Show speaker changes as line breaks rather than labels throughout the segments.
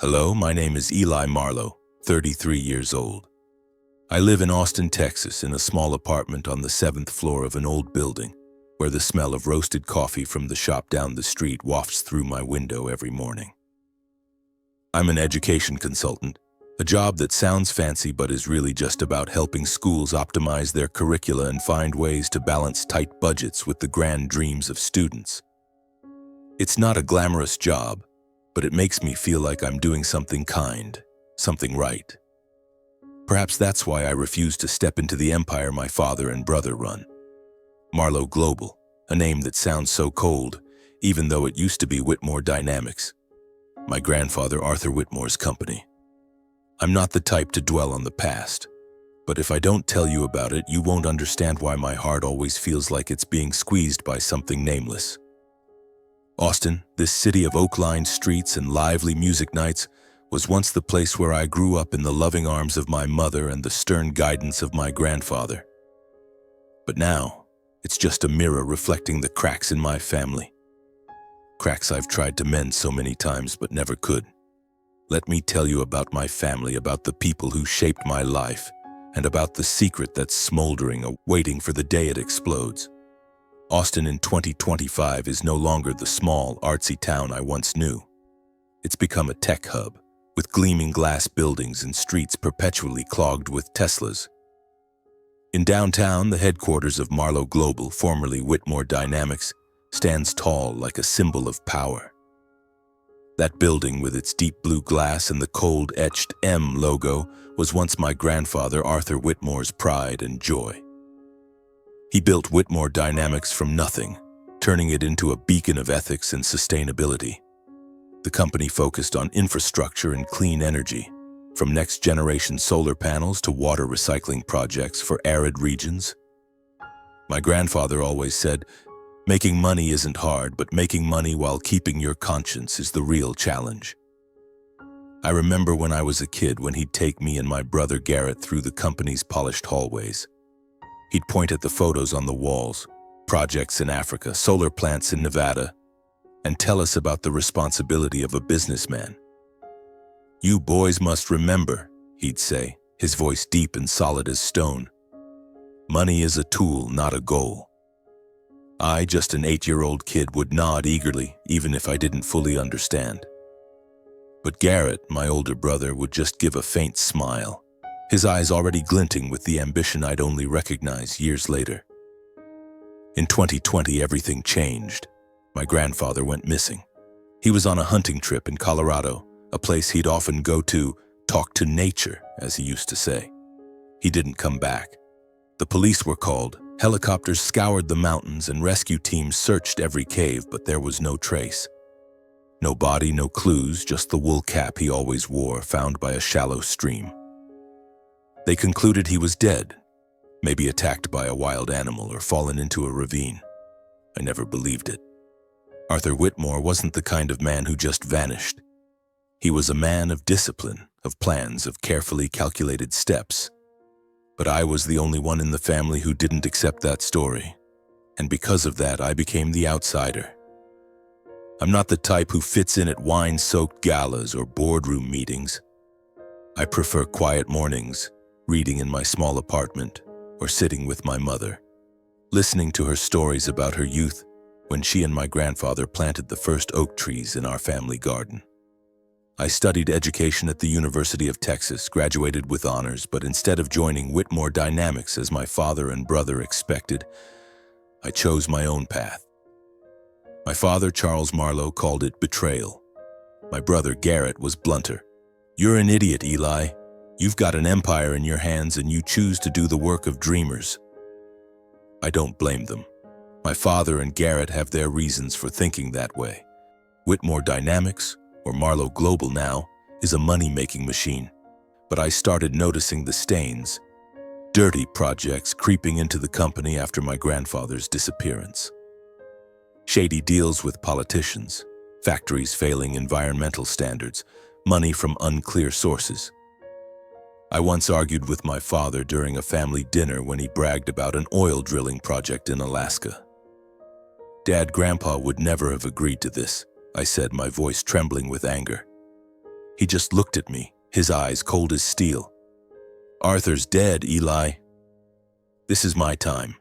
Hello, my name is Eli Marlowe, 33 years old. I live in Austin, Texas, in a small apartment on the 7th floor of an old building, where the smell of roasted coffee from the shop down the street wafts through my window every morning. I'm an education consultant, a job that sounds fancy but is really just about helping schools optimize their curricula and find ways to balance tight budgets with the grand dreams of students. It's not a glamorous job, but it makes me feel like I'm doing something kind, something right. Perhaps that's why I refuse to step into the empire my father and brother run. Marlowe Global, a name that sounds so cold, even though it used to be Whitmore Dynamics, my grandfather Arthur Whitmore's company. I'm not the type to dwell on the past, but if I don't tell you about it, you won't understand why my heart always feels like it's being squeezed by something nameless. Austin, this city of oak-lined streets and lively music nights, was once the place where I grew up in the loving arms of my mother and the stern guidance of my grandfather. But now, it's just a mirror reflecting the cracks in my family. Cracks I've tried to mend so many times but never could. Let me tell you about my family, about the people who shaped my life, and about the secret that's smoldering, waiting for the day it explodes. Austin in 2025 is no longer the small, artsy town I once knew. It's become a tech hub, with gleaming glass buildings and streets perpetually clogged with Teslas. In downtown, the headquarters of Marlowe Global, formerly Whitmore Dynamics, stands tall like a symbol of power. That building with its deep blue glass and the cold etched M logo was once my grandfather Arthur Whitmore's pride and joy. He built Whitmore Dynamics from nothing, turning it into a beacon of ethics and sustainability. The company focused on infrastructure and clean energy, from next-generation solar panels to water recycling projects for arid regions. My grandfather always said, "Making money isn't hard, but making money while keeping your conscience is the real challenge." I remember when I was a kid when he'd take me and my brother Garrett through the company's polished hallways. He'd point at the photos on the walls, projects in Africa, solar plants in Nevada, and tell us about the responsibility of a businessman. "You boys must remember," he'd say, his voice deep and solid as stone. "Money is a tool, not a goal." I, just an 8-year-old kid, would nod eagerly, even if I didn't fully understand. But Garrett, my older brother, would just give a faint smile, his eyes already glinting with the ambition I'd only recognize years later. In 2020, everything changed. My grandfather went missing. He was on a hunting trip in Colorado, a place he'd often go to talk to nature, as he used to say. He didn't come back. The police were called, helicopters scoured the mountains, and rescue teams searched every cave, but there was no trace. No body, no clues, just the wool cap he always wore, found by a shallow stream. They concluded he was dead, maybe attacked by a wild animal or fallen into a ravine. I never believed it. Arthur Whitmore wasn't the kind of man who just vanished. He was a man of discipline, of plans, of carefully calculated steps. But I was the only one in the family who didn't accept that story, and because of that, I became the outsider. I'm not the type who fits in at wine-soaked galas or boardroom meetings. I prefer quiet mornings, reading in my small apartment, or sitting with my mother, listening to her stories about her youth when she and my grandfather planted the first oak trees in our family garden. I studied education at the University of Texas, graduated with honors, but instead of joining Whitmore Dynamics as my father and brother expected, I chose my own path. My father, Charles Marlowe, called it betrayal. My brother, Garrett, was blunter. "You're an idiot, Eli. You've got an empire in your hands and you choose to do the work of dreamers." I don't blame them. My father and Garrett have their reasons for thinking that way. Whitmore Dynamics, or Marlowe Global now, is a money-making machine. But I started noticing the stains, dirty projects creeping into the company after my grandfather's disappearance. Shady deals with politicians, factories failing environmental standards, money from unclear sources. I once argued with my father during a family dinner when he bragged about an oil drilling project in Alaska. "Dad, Grandpa would never have agreed to this," I said, my voice trembling with anger. He just looked at me, his eyes cold as steel. "Arthur's dead, Eli. This is my time."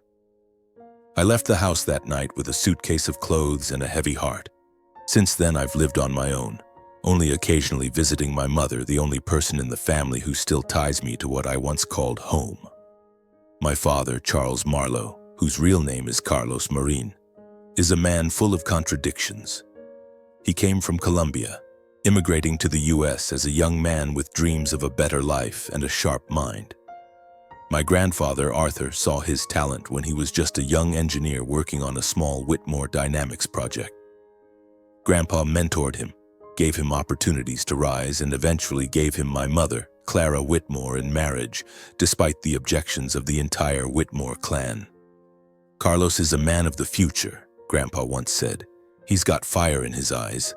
I left the house that night with a suitcase of clothes and a heavy heart. Since then, I've lived on my own, only occasionally visiting my mother, the only person in the family who still ties me to what I once called home. My father, Charles Marlowe, whose real name is Carlos Marin, is a man full of contradictions. He came from Colombia, immigrating to the U.S. as a young man with dreams of a better life and a sharp mind. My grandfather, Arthur, saw his talent when he was just a young engineer working on a small Whitmore Dynamics project. Grandpa mentored him, gave him opportunities to rise, and eventually gave him my mother, Clara Whitmore, in marriage, despite the objections of the entire Whitmore clan. "Carlos is a man of the future," Grandpa once said. "He's got fire in his eyes."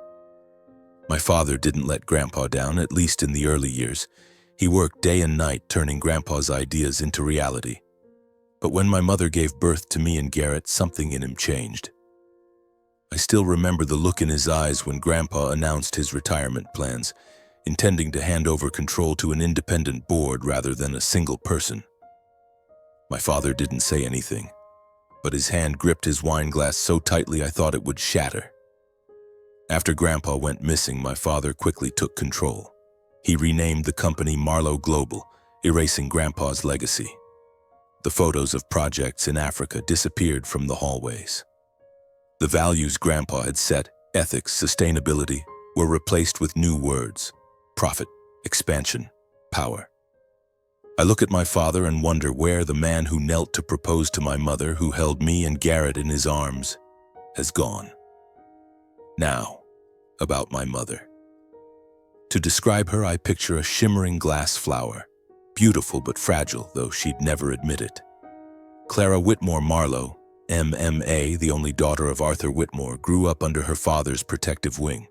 My father didn't let Grandpa down, at least in the early years. He worked day and night, turning Grandpa's ideas into reality. But when my mother gave birth to me and Garrett, something in him changed. I still remember the look in his eyes when Grandpa announced his retirement plans, intending to hand over control to an independent board rather than a single person. My father didn't say anything, but his hand gripped his wine glass so tightly I thought it would shatter. After Grandpa went missing, my father quickly took control. He renamed the company Marlowe Global, erasing Grandpa's legacy. The photos of projects in Africa disappeared from the hallways. The values Grandpa had set, ethics, sustainability, were replaced with new words: profit, expansion, power. I look at my father and wonder where the man who knelt to propose to my mother, who held me and Garrett in his arms, has gone. Now, about my mother. To describe her, I picture a shimmering glass flower, beautiful but fragile, though she'd never admit it. Clara Whitmore Marlowe, MMA, the only daughter of Arthur Whitmore, grew up under her father's protective wing.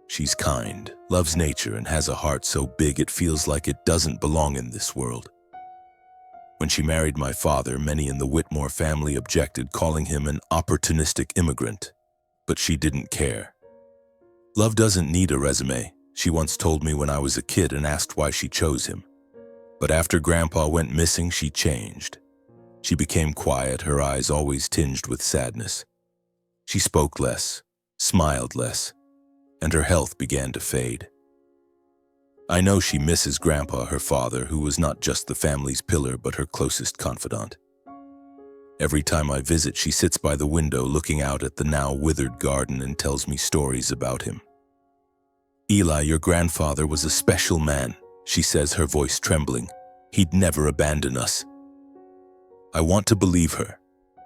She's kind, loves nature, and has a heart so big it feels like it doesn't belong in this world. When she married my father, many in the Whitmore family objected, calling him an opportunistic immigrant, but she didn't care. "Love doesn't need a resume," she once told me when I was a kid and asked why she chose him. But after Grandpa went missing, she changed. She became quiet, her eyes always tinged with sadness. She spoke less, smiled less, and her health began to fade. I know she misses Grandpa, her father, who was not just the family's pillar but her closest confidant. Every time I visit, she sits by the window looking out at the now withered garden and tells me stories about him. "Eli, your grandfather was a special man," she says, her voice trembling. "He'd never abandon us." I want to believe her,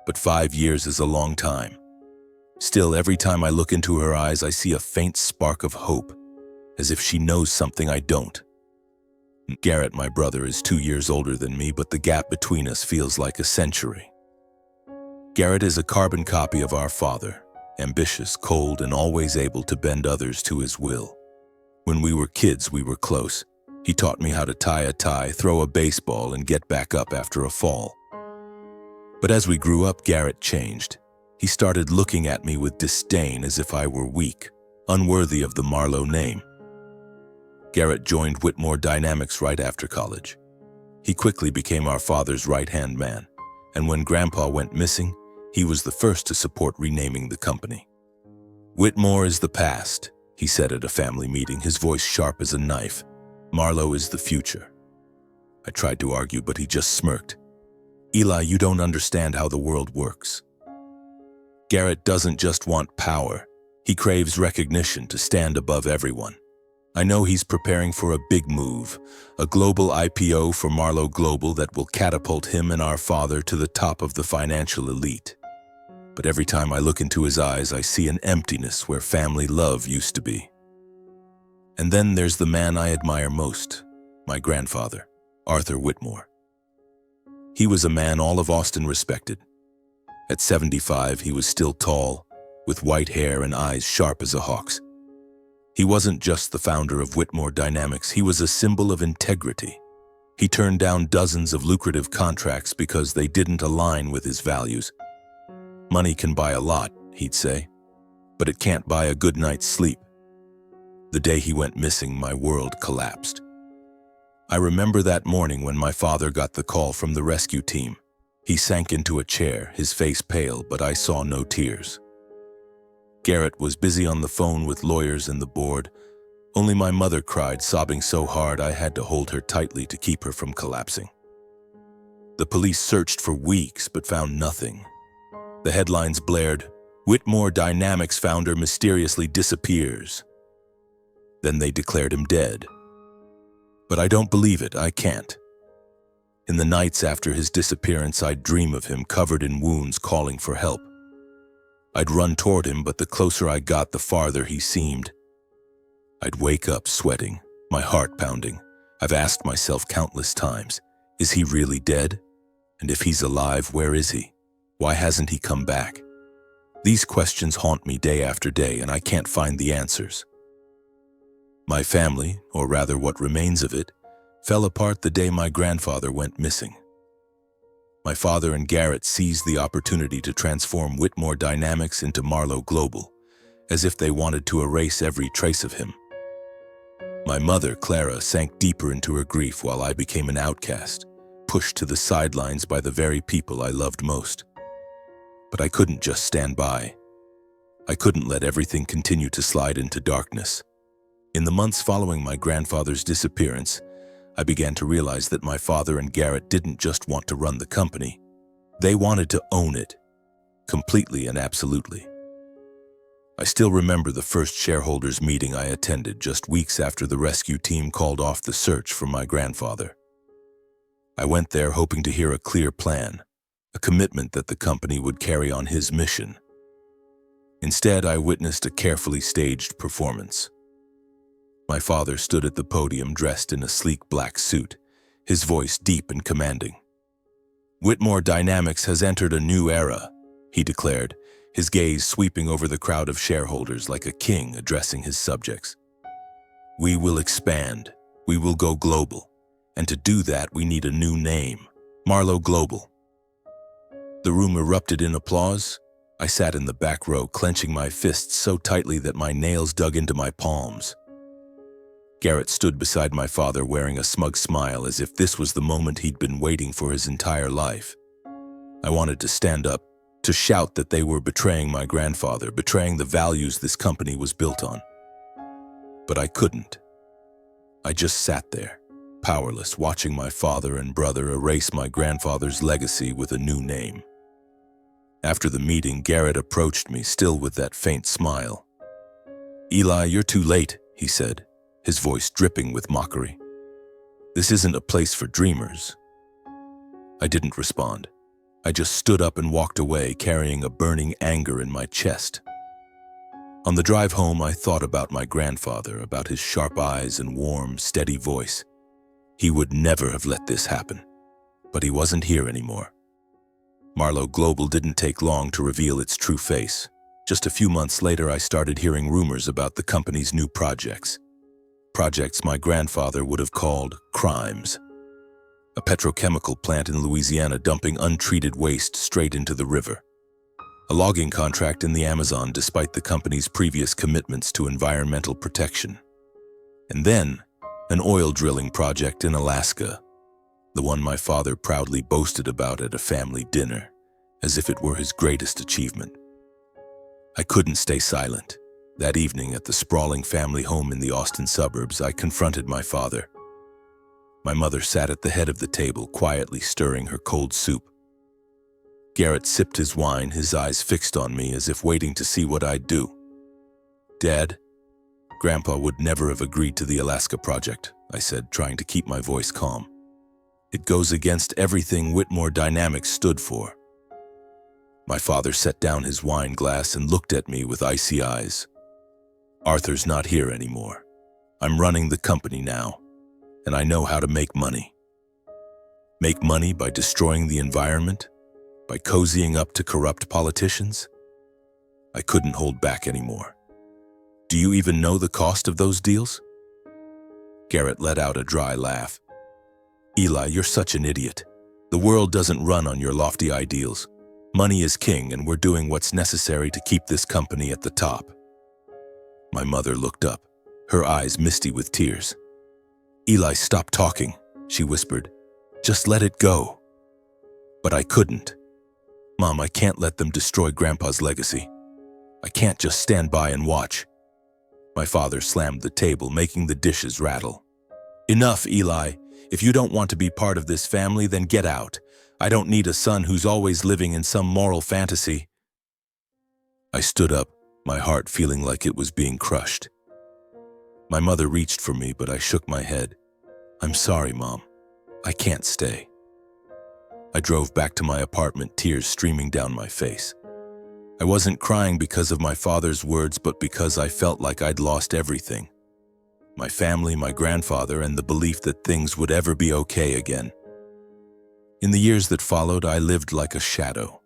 but 5 years is a long time. Still, every time I look into her eyes, I see a faint spark of hope, as if she knows something I don't. Garrett, my brother, is 2 years older than me, but the gap between us feels like a century. Garrett is a carbon copy of our father, ambitious, cold, and always able to bend others to his will. When we were kids, we were close. He taught me how to tie a tie, throw a baseball, and get back up after a fall. But as we grew up, Garrett changed. He started looking at me with disdain, as if I were weak, unworthy of the Marlowe name. Garrett joined Whitmore Dynamics right after college. He quickly became our father's right-hand man, and when Grandpa went missing, he was the first to support renaming the company. "Whitmore is the past," he said at a family meeting, his voice sharp as a knife. "Marlowe is the future." I tried to argue, but he just smirked. "Eli, you don't understand how the world works." Garrett doesn't just want power. He craves recognition, to stand above everyone. I know he's preparing for a big move, a global IPO for Marlowe Global that will catapult him and our father to the top of the financial elite. But every time I look into his eyes, I see an emptiness where family love used to be. And then there's the man I admire most, my grandfather, Arthur Whitmore. He was a man all of Austin respected. At 75, he was still tall, with white hair and eyes sharp as a hawk's. He wasn't just the founder of Whitmore Dynamics, he was a symbol of integrity. He turned down dozens of lucrative contracts because they didn't align with his values. "Money can buy a lot," he'd say, "but it can't buy a good night's sleep." The day he went missing, my world collapsed. I remember that morning when my father got the call from the rescue team. He sank into a chair, his face pale, but I saw no tears. Garrett was busy on the phone with lawyers and the board. Only my mother cried, sobbing so hard I had to hold her tightly to keep her from collapsing. The police searched for weeks but found nothing. The headlines blared, "Whitmore Dynamics founder mysteriously disappears." Then they declared him dead. But I don't believe it, I can't. In the nights after his disappearance, I'd dream of him covered in wounds calling for help. I'd run toward him, but the closer I got, the farther he seemed. I'd wake up sweating, my heart pounding. I've asked myself countless times, is he really dead? And if he's alive, where is he? Why hasn't he come back? These questions haunt me day after day, and I can't find the answers. My family, or rather what remains of it, fell apart the day my grandfather went missing. My father and Garrett seized the opportunity to transform Whitmore Dynamics into Marlowe Global, as if they wanted to erase every trace of him. My mother, Clara, sank deeper into her grief while I became an outcast, pushed to the sidelines by the very people I loved most. But I couldn't just stand by. I couldn't let everything continue to slide into darkness. In the months following my grandfather's disappearance, I began to realize that my father and Garrett didn't just want to run the company. They wanted to own it, completely and absolutely. I still remember the first shareholders' meeting I attended just weeks after the rescue team called off the search for my grandfather. I went there hoping to hear a clear plan, a commitment that the company would carry on his mission. Instead, I witnessed a carefully staged performance. My father stood at the podium dressed in a sleek black suit, his voice deep and commanding. "Whitmore Dynamics has entered a new era," he declared, his gaze sweeping over the crowd of shareholders like a king addressing his subjects. "We will expand. We will go global. And to do that, we need a new name, Marlowe Global." The room erupted in applause. I sat in the back row, clenching my fists so tightly that my nails dug into my palms. Garrett stood beside my father wearing a smug smile as if this was the moment he'd been waiting for his entire life. I wanted to stand up, to shout that they were betraying my grandfather, betraying the values this company was built on. But I couldn't. I just sat there, powerless, watching my father and brother erase my grandfather's legacy with a new name. After the meeting, Garrett approached me, still with that faint smile. "Eli, you're too late," he said, his voice dripping with mockery. "This isn't a place for dreamers." I didn't respond. I just stood up and walked away, carrying a burning anger in my chest. On the drive home, I thought about my grandfather, about his sharp eyes and warm, steady voice. He would never have let this happen. But he wasn't here anymore. Marlowe Global didn't take long to reveal its true face. Just a few months later, I started hearing rumors about the company's new projects. Projects my grandfather would have called crimes. A petrochemical plant in Louisiana dumping untreated waste straight into the river. A logging contract in the Amazon despite the company's previous commitments to environmental protection. And then, an oil drilling project in Alaska. The one my father proudly boasted about at a family dinner, as if it were his greatest achievement. I couldn't stay silent. That evening at the sprawling family home in the Austin suburbs, I confronted my father. My mother sat at the head of the table, quietly stirring her cold soup. Garrett sipped his wine, his eyes fixed on me as if waiting to see what I'd do. "Dad, Grandpa would never have agreed to the Alaska project," I said, trying to keep my voice calm. "It goes against everything Whitmore Dynamics stood for." My father set down his wine glass and looked at me with icy eyes. "Arthur's not here anymore. I'm running the company now, and I know how to make money. Make money by destroying the environment, by cozying up to corrupt politicians." I couldn't hold back anymore. "Do you even know the cost of those deals?" Garrett let out a dry laugh. "Eli, you're such an idiot. The world doesn't run on your lofty ideals. Money is king, and we're doing what's necessary to keep this company at the top." My mother looked up. her eyes misty with tears. "Eli, stop talking," she whispered. "Just let it go." But I couldn't. "Mom, I can't let them destroy Grandpa's legacy. I can't just stand by and watch." My father slammed the table, making the dishes rattle. "Enough, Eli. If you don't want to be part of this family, then get out. I don't need a son who's always living in some moral fantasy." I stood up, my heart feeling like it was being crushed. My mother reached for me, but I shook my head. "I'm sorry, Mom. I can't stay." I drove back to my apartment, tears streaming down my face. I wasn't crying because of my father's words, but because I felt like I'd lost everything. My family, my grandfather, and the belief that things would ever be okay again. In the years that followed, I lived like a shadow.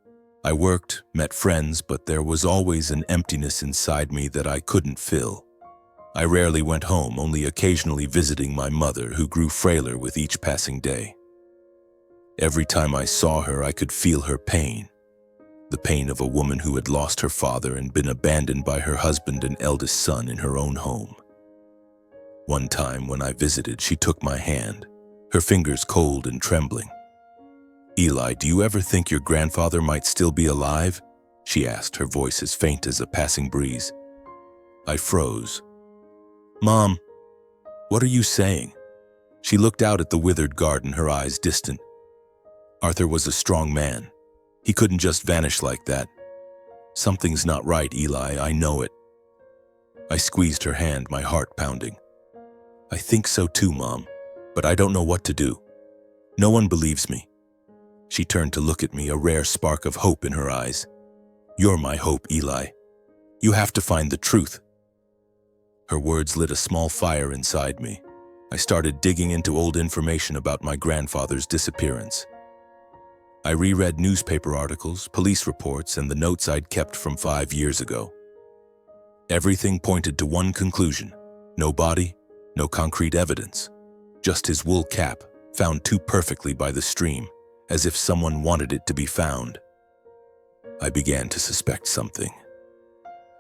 I worked, met friends, but there was always an emptiness inside me that I couldn't fill. I rarely went home, only occasionally visiting my mother, who grew frailer with each passing day. Every time I saw her, I could feel her pain. The pain of a woman who had lost her father and been abandoned by her husband and eldest son in her own home. One time when I visited, she took my hand, her fingers cold and trembling. "Eli, do you ever think your grandfather might still be alive?" she asked, her voice as faint as a passing breeze. I froze. "Mom, what are you saying?" She looked out at the withered garden, her eyes distant. "Arthur was a strong man. He couldn't just vanish like that. Something's not right, Eli, I know it." I squeezed her hand, my heart pounding. "I think so too, Mom, but I don't know what to do. No one believes me." She turned to look at me, a rare spark of hope in her eyes. "You're my hope, Eli. You have to find the truth." Her words lit a small fire inside me. I started digging into old information about my grandfather's disappearance. I reread newspaper articles, police reports, and the notes I'd kept from 5 years ago. Everything pointed to one conclusion: no body, no concrete evidence. Just his wool cap, found too perfectly by the stream, as if someone wanted it to be found. I began to suspect something.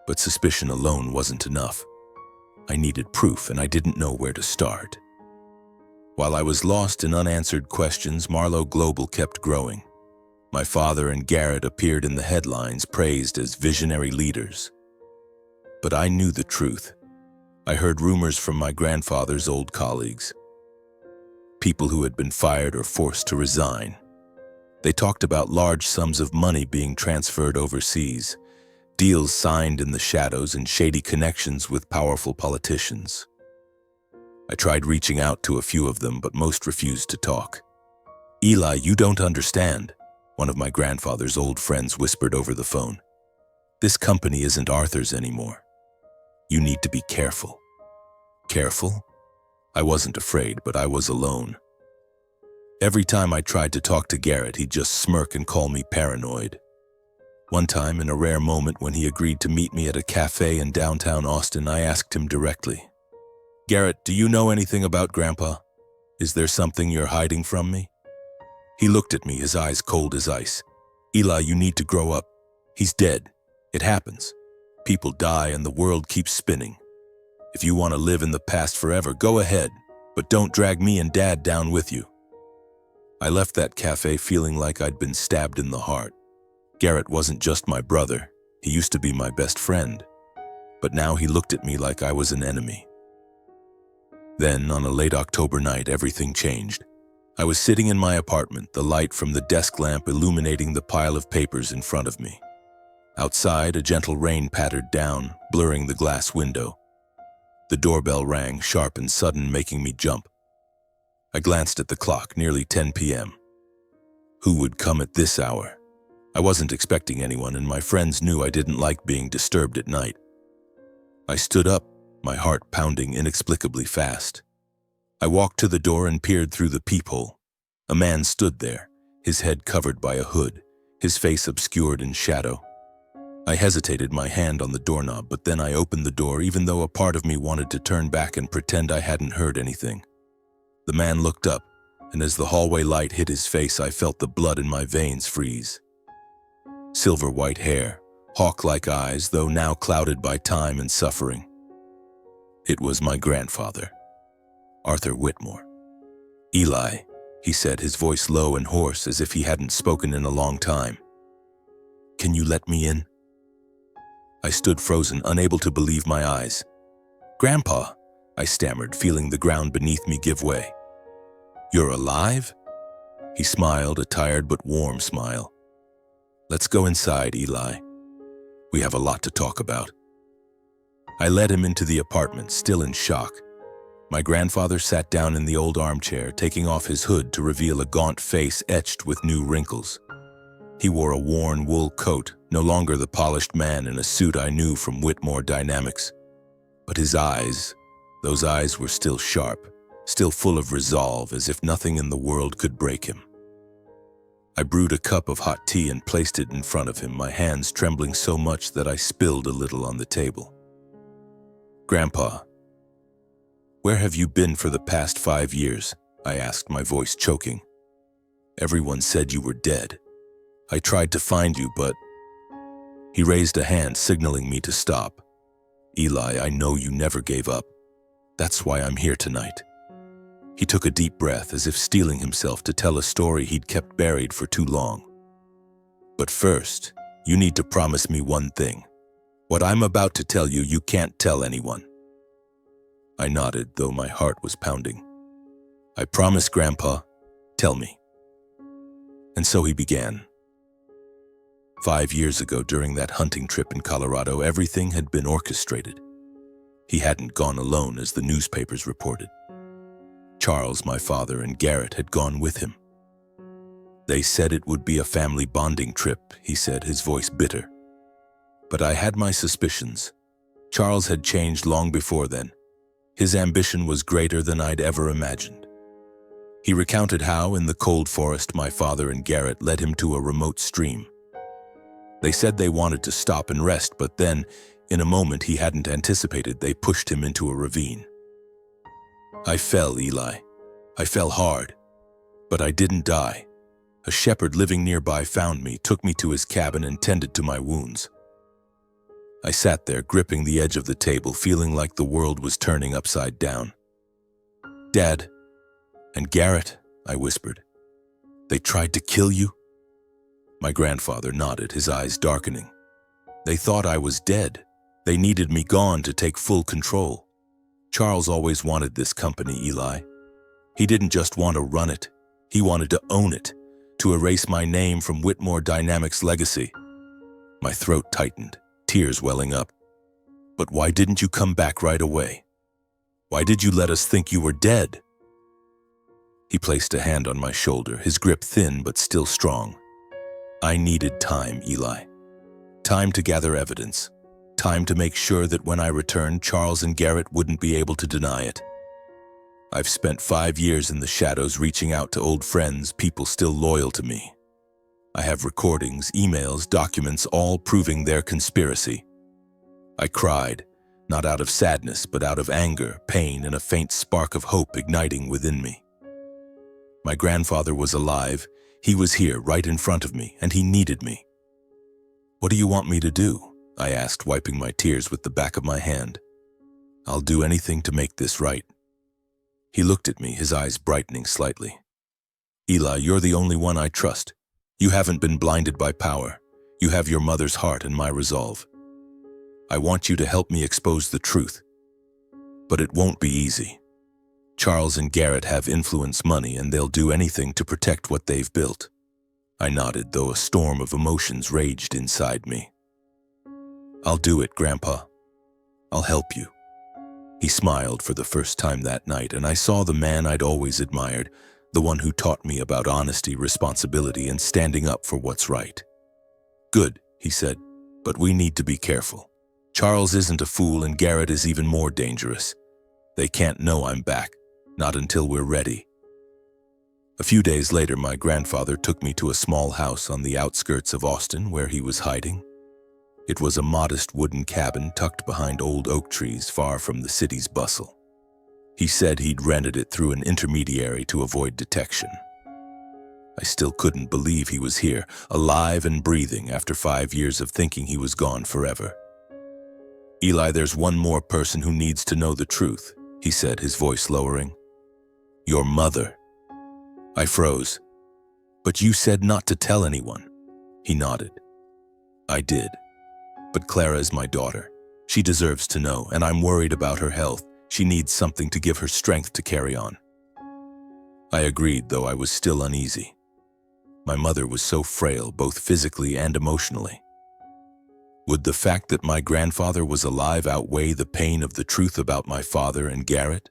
But suspicion alone wasn't enough. I needed proof, and I didn't know where to start. While I was lost in unanswered questions, Marlowe Global kept growing. My father and Garrett appeared in the headlines, praised as visionary leaders. But I knew the truth. I heard rumors from my grandfather's old colleagues. People who had been fired or forced to resign. They talked about large sums of money being transferred overseas, deals signed in the shadows, and shady connections with powerful politicians. I tried reaching out to a few of them, but most refused to talk. "Eli, you don't understand," one of my grandfather's old friends whispered over the phone. "This company isn't Arthur's anymore. You need to be careful." Careful? I wasn't afraid, but I was alone. Every time I tried to talk to Garrett, he'd just smirk and call me paranoid. One time, in a rare moment when he agreed to meet me at a cafe in downtown Austin, I asked him directly, "Garrett, do you know anything about Grandpa? Is there something you're hiding from me?" He looked at me, his eyes cold as ice. "Eli, you need to grow up. He's dead. It happens. People die and the world keeps spinning. If you want to live in the past forever, go ahead, but don't drag me and Dad down with you." I left that cafe feeling like I'd been stabbed in the heart. Garrett wasn't just my brother. He used to be my best friend. But now he looked at me like I was an enemy. Then, on a late October night, everything changed. I was sitting in my apartment, the light from the desk lamp illuminating the pile of papers in front of me. Outside, a gentle rain pattered down, blurring the glass window. The doorbell rang, sharp and sudden, making me jump. I glanced at the clock, nearly 10 p.m. Who would come at this hour? I wasn't expecting anyone, and my friends knew I didn't like being disturbed at night. I stood up, my heart pounding inexplicably fast. I walked to the door and peered through the peephole. A man stood there, his head covered by a hood, his face obscured in shadow. I hesitated, my hand on the doorknob, but then I opened the door, even though a part of me wanted to turn back and pretend I hadn't heard anything. The man looked up, and as the hallway light hit his face, I felt the blood in my veins freeze. Silver white hair, hawk-like eyes, though now clouded by time and suffering. It was my grandfather, Arthur Whitmore. "Eli," he said, his voice low and hoarse as if he hadn't spoken in a long time. "Can you let me in?" I stood frozen, unable to believe my eyes. "Grandpa," I stammered, feeling the ground beneath me give way. "You're alive?" He smiled, a tired but warm smile. "Let's go inside, Eli. We have a lot to talk about." I led him into the apartment, still in shock. My grandfather sat down in the old armchair, taking off his hood to reveal a gaunt face etched with new wrinkles. He wore a worn wool coat, no longer the polished man in a suit I knew from Whitmore Dynamics. But his eyes, those eyes were still sharp, still full of resolve, as if nothing in the world could break him. I brewed a cup of hot tea and placed it in front of him, my hands trembling so much that I spilled a little on the table. "Grandpa, where have you been for the past 5 years?" I asked, my voice choking. "Everyone said you were dead. I tried to find you, but..." He raised a hand, signaling me to stop. "Eli, I know you never gave up. That's why I'm here tonight." He took a deep breath, as if steeling himself to tell a story he'd kept buried for too long. "But first, you need to promise me one thing. What I'm about to tell you, you can't tell anyone." I nodded, though my heart was pounding. "I promise, Grandpa. Tell me." And so he began. 5 years ago, during that hunting trip in Colorado, everything had been orchestrated. He hadn't gone alone, as the newspapers reported. Charles, my father, and Garrett had gone with him. "They said it would be a family bonding trip," he said, his voice bitter. But I had my suspicions. Charles had changed long before then. His ambition was greater than I'd ever imagined. He recounted how, in the cold forest, my father and Garrett led him to a remote stream. They said they wanted to stop and rest, but then, in a moment he hadn't anticipated, they pushed him into a ravine. I fell, Eli. I fell hard. But I didn't die. A shepherd living nearby found me, took me to his cabin, and tended to my wounds. I sat there, gripping the edge of the table, feeling like the world was turning upside down. "Dad, and Garrett," I whispered. "They tried to kill you?" My grandfather nodded, his eyes darkening. "They thought I was dead. They needed me gone to take full control. Charles always wanted this company, Eli. He didn't just want to run it. He wanted to own it, to erase my name from Whitmore Dynamics' legacy." My throat tightened, tears welling up. "But why didn't you come back right away? Why did you let us think you were dead?" He placed a hand on my shoulder, his grip thin but still strong. "I needed time, Eli. Time to gather evidence. Time to make sure that when I returned, Charles and Garrett wouldn't be able to deny it. I've spent 5 years in the shadows, reaching out to old friends, people still loyal to me. I have recordings, emails, documents, all proving their conspiracy." I cried, not out of sadness, but out of anger, pain, and a faint spark of hope igniting within me. My grandfather was alive. He was here, right in front of me, and he needed me. "What do you want me to do?" I asked, wiping my tears with the back of my hand. "I'll do anything to make this right." He looked at me, his eyes brightening slightly. "Eli, you're the only one I trust. You haven't been blinded by power. You have your mother's heart and my resolve. I want you to help me expose the truth. But it won't be easy. Charles and Garrett have influence, money, and they'll do anything to protect what they've built." I nodded, though a storm of emotions raged inside me. "I'll do it, Grandpa. I'll help you." He smiled for the first time that night, and I saw the man I'd always admired, the one who taught me about honesty, responsibility, and standing up for what's right. "Good," he said, "but we need to be careful. Charles isn't a fool, and Garrett is even more dangerous. They can't know I'm back, not until we're ready." A few days later, my grandfather took me to a small house on the outskirts of Austin where he was hiding. It was a modest wooden cabin tucked behind old oak trees, far from the city's bustle. He said he'd rented it through an intermediary to avoid detection. I still couldn't believe he was here, alive and breathing, after 5 years of thinking he was gone forever. Eli, there's one more person who needs to know the truth, he said, his voice lowering. Your mother. I froze. But you said not to tell anyone. He nodded. I did. But Clara is my daughter. She deserves to know, and I'm worried about her health. She needs something to give her strength to carry on. I agreed, though I was still uneasy. My mother was so frail, both physically and emotionally. Would the fact that my grandfather was alive outweigh the pain of the truth about my father and Garrett?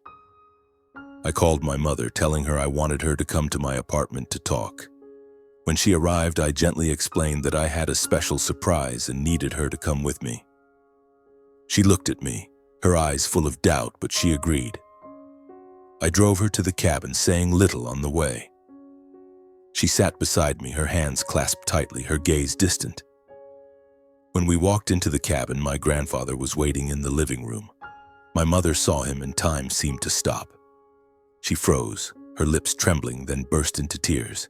I called my mother, telling her I wanted her to come to my apartment to talk. When she arrived, I gently explained that I had a special surprise and needed her to come with me. She looked at me, her eyes full of doubt, but she agreed. I drove her to the cabin, saying little on the way. She sat beside me, her hands clasped tightly, her gaze distant. When we walked into the cabin, my grandfather was waiting in the living room. My mother saw him and time seemed to stop. She froze, her lips trembling, then burst into tears.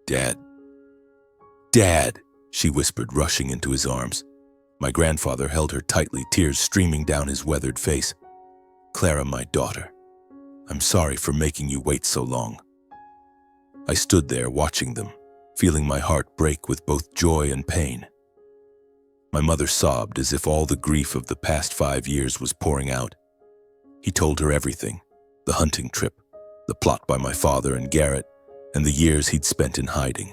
Dad. Dad, she whispered, rushing into his arms. My grandfather held her tightly, tears streaming down his weathered face. Clara, my daughter, I'm sorry for making you wait so long. I stood there watching them, feeling my heart break with both joy and pain. My mother sobbed as if all the grief of the past 5 years was pouring out. He told her everything, the hunting trip, the plot by my father and Garrett, and the years he'd spent in hiding.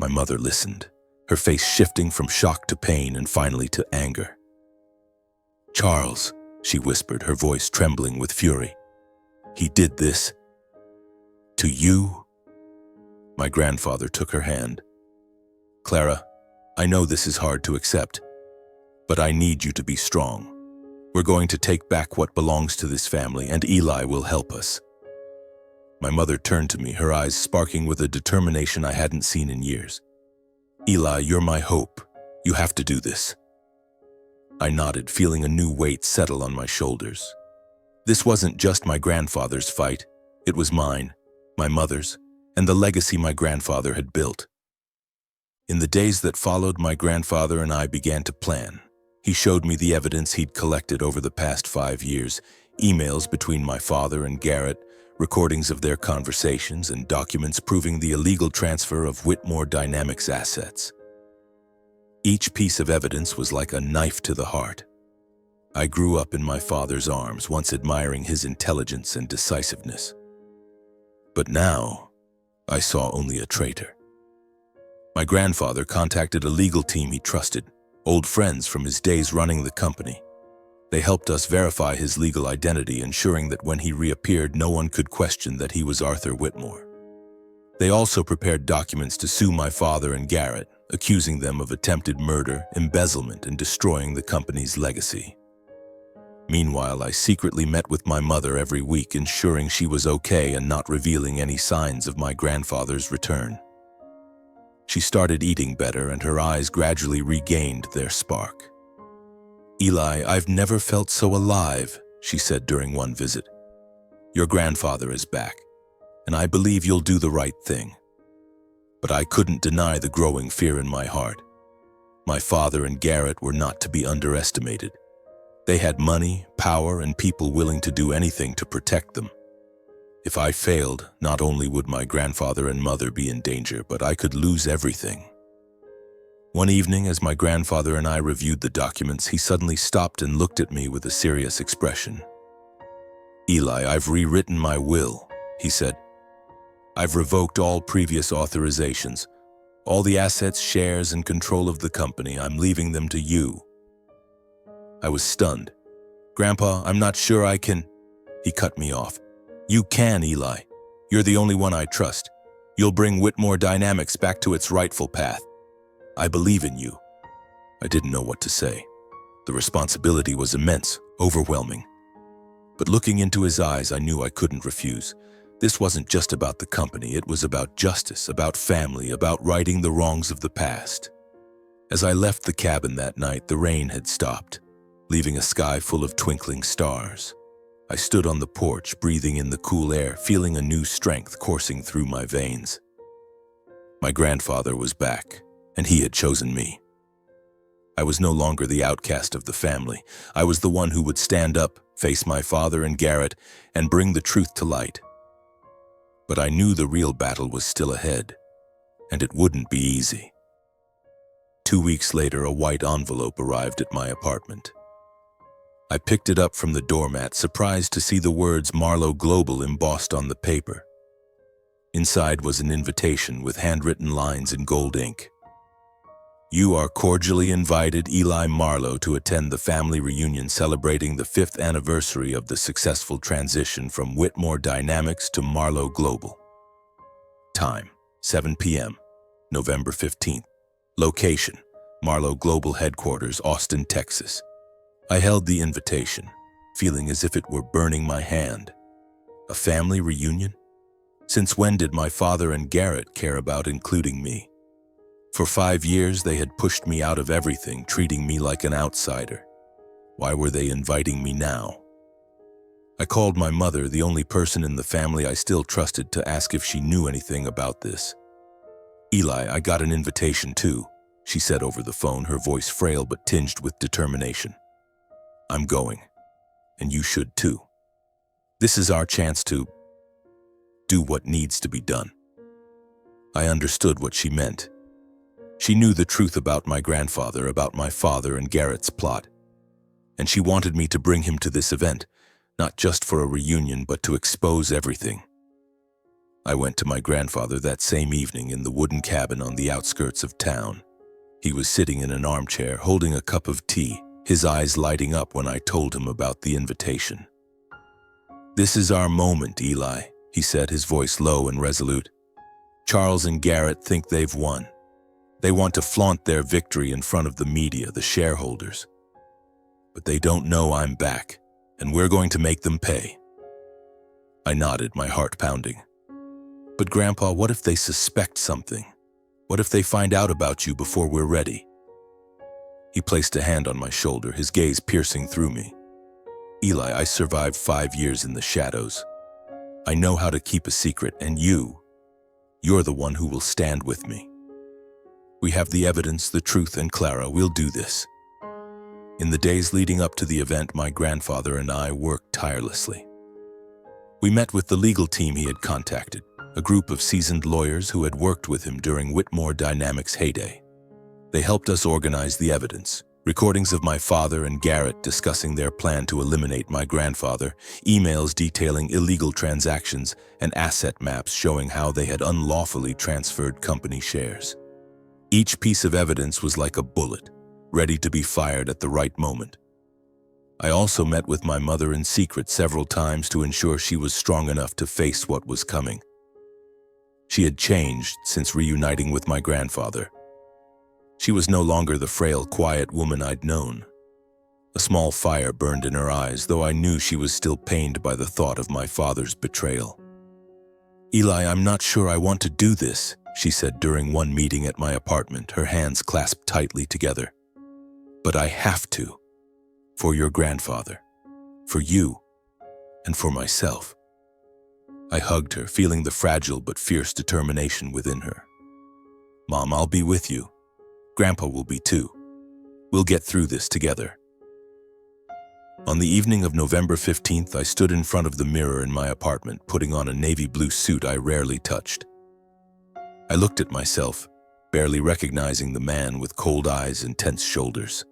My mother listened, her face shifting from shock to pain and finally to anger. Charles, she whispered, her voice trembling with fury. He did this to you? My grandfather took her hand. Clara, I know this is hard to accept, but I need you to be strong. We're going to take back what belongs to this family, and Eli will help us. My mother turned to me, her eyes sparking with a determination I hadn't seen in years. Eli, you're my hope. You have to do this. I nodded, feeling a new weight settle on my shoulders. This wasn't just my grandfather's fight. It was mine, my mother's, and the legacy my grandfather had built. In the days that followed, my grandfather and I began to plan. He showed me the evidence he'd collected over the past 5 years, emails between my father and Garrett, recordings of their conversations, and documents proving the illegal transfer of Whitmore Dynamics assets. Each piece of evidence was like a knife to the heart. I grew up in my father's arms, once admiring his intelligence and decisiveness. But now, I saw only a traitor. My grandfather contacted a legal team he trusted, old friends from his days running the company. They helped us verify his legal identity, ensuring that when he reappeared, no one could question that he was Arthur Whitmore. They also prepared documents to sue my father and Garrett, accusing them of attempted murder, embezzlement, and destroying the company's legacy. Meanwhile, I secretly met with my mother every week, ensuring she was okay and not revealing any signs of my grandfather's return. She started eating better, and her eyes gradually regained their spark. Eli, I've never felt so alive, she said during one visit. Your grandfather is back, and I believe you'll do the right thing. But I couldn't deny the growing fear in my heart. My father and Garrett were not to be underestimated. They had money, power, and people willing to do anything to protect them. If I failed, not only would my grandfather and mother be in danger, but I could lose everything. One evening, as my grandfather and I reviewed the documents, he suddenly stopped and looked at me with a serious expression. Eli, I've rewritten my will, he said. I've revoked all previous authorizations. All the assets, shares, and control of the company, I'm leaving them to you. I was stunned. Grandpa, I'm not sure I can... He cut me off. You can, Eli. You're the only one I trust. You'll bring Whitmore Dynamics back to its rightful path. I believe in you. I didn't know what to say. The responsibility was immense, overwhelming. But looking into his eyes, I knew I couldn't refuse. This wasn't just about the company. It was about justice, about family, about righting the wrongs of the past. As I left the cabin that night, the rain had stopped, leaving a sky full of twinkling stars. I stood on the porch, breathing in the cool air, feeling a new strength coursing through my veins. My grandfather was back, and he had chosen me. I was no longer the outcast of the family. I was the one who would stand up, face my father and Garrett, and bring the truth to light. But I knew the real battle was still ahead, and it wouldn't be easy. 2 weeks later, a white envelope arrived at my apartment. I picked it up from the doormat, surprised to see the words Marlowe Global embossed on the paper. Inside was an invitation with handwritten lines in gold ink. You are cordially invited, Eli Marlowe, to attend the family reunion celebrating the 5th anniversary of the successful transition from Whitmore Dynamics to Marlowe Global. Time, 7 p.m., November 15th. Location, Marlowe Global Headquarters, Austin, Texas. I held the invitation, feeling as if it were burning my hand. A family reunion? Since when did my father and Garrett care about including me? For 5 years, they had pushed me out of everything, treating me like an outsider. Why were they inviting me now? I called my mother, the only person in the family I still trusted, to ask if she knew anything about this. Eli, I got an invitation too, she said over the phone, her voice frail but tinged with determination. I'm going, and you should too. This is our chance to do what needs to be done. I understood what she meant. She knew the truth about my grandfather, about my father and Garrett's plot. And she wanted me to bring him to this event, not just for a reunion, but to expose everything. I went to my grandfather that same evening in the wooden cabin on the outskirts of town. He was sitting in an armchair, holding a cup of tea, his eyes lighting up when I told him about the invitation. This is our moment, Eli, he said, his voice low and resolute. Charles and Garrett think they've won. They want to flaunt their victory in front of the media, the shareholders. But they don't know I'm back, and we're going to make them pay. I nodded, my heart pounding. But Grandpa, what if they suspect something? What if they find out about you before we're ready? He placed a hand on my shoulder, his gaze piercing through me. Eli, I survived 5 years in the shadows. I know how to keep a secret, and you're the one who will stand with me. We have the evidence, the truth, and Clara, we'll do this. In the days leading up to the event, my grandfather and I worked tirelessly. We met with the legal team he had contacted, a group of seasoned lawyers who had worked with him during Whitmore Dynamics' heyday. They helped us organize the evidence, recordings of my father and Garrett discussing their plan to eliminate my grandfather, emails detailing illegal transactions, and asset maps showing how they had unlawfully transferred company shares. Each piece of evidence was like a bullet, ready to be fired at the right moment. I also met with my mother in secret several times to ensure she was strong enough to face what was coming. She had changed since reuniting with my grandfather. She was no longer the frail, quiet woman I'd known. A small fire burned in her eyes, though I knew she was still pained by the thought of my father's betrayal. Eli, I'm not sure I want to do this, she said during one meeting at my apartment, her hands clasped tightly together. But I have to. For your grandfather. For you. And for myself. I hugged her, feeling the fragile but fierce determination within her. Mom, I'll be with you. Grandpa will be too. We'll get through this together. On the evening of November 15th, I stood in front of the mirror in my apartment, putting on a navy blue suit I rarely touched. I looked at myself, barely recognizing the man with cold eyes and tense shoulders.